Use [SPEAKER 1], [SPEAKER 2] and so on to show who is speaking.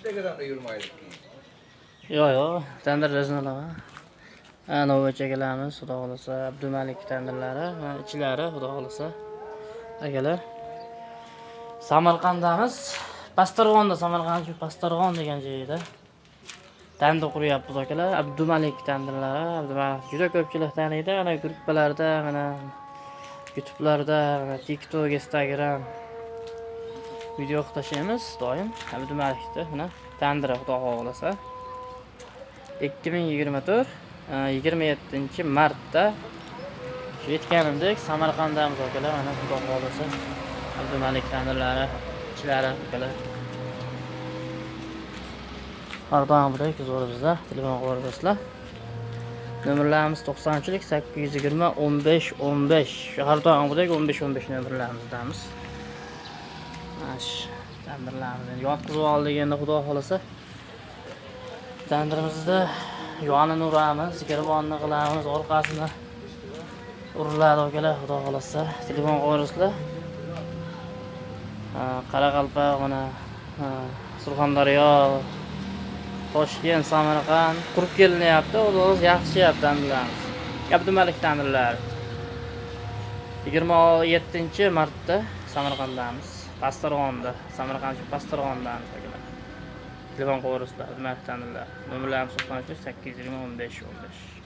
[SPEAKER 1] Uchtaga yurmaydi.
[SPEAKER 2] Yo'q, tandirlarni olaman. Anovi chekalarimiz, xudo xolasa, Abdumalik tandirlari, ichlari, xudo xolasa. Akalar. Samarqanddamiz. Pastarg'onda, Samarqand shu Pastarg'on degan joyda. Tandir quryapmiz akalar. Abdumalik tandirlari, Abdumalik juda ko'pchilik taniydi, ana gruppalarda, mana YouTube'larda, TikTok, Instagram video tashlaymiz doim. Abdumalikda mana tandiri xudo xolasa. 2024 27-martda yetganimdek Samarqanddamiz akalar, mana xudo xolasa. Abdumalik tandirlari, ichlari akalar. Har doim budek zo'rimizda telefon qo'yasizlar. Nomerlarimiz 90chilik 820 15 15. Har doim budek 15 15 nomerlarimizdamiz. Mash tandirlarimizni yotqizib oldik endi xudo xolasa. Tandirimizda yonini uramiz, girvonni qilamiz, orqasini uriladi akalar, xudo xolasa. Telefon qo'yasizlar. Qoraqalpoq, mana Surxondaryo, Toshkent, Samarqand qurib kelinyapti, o'z yaxshiyapti tandirlarimiz. Abdumalik tandirlari. 27-martda Samarqanddamiz. Pastarg'onda, Samarqand Pastarg'ondamiz akalar. Telefon qo'yasizlar, Abdumalik tandirlari. Nomerlarimiz 93 820 15 15.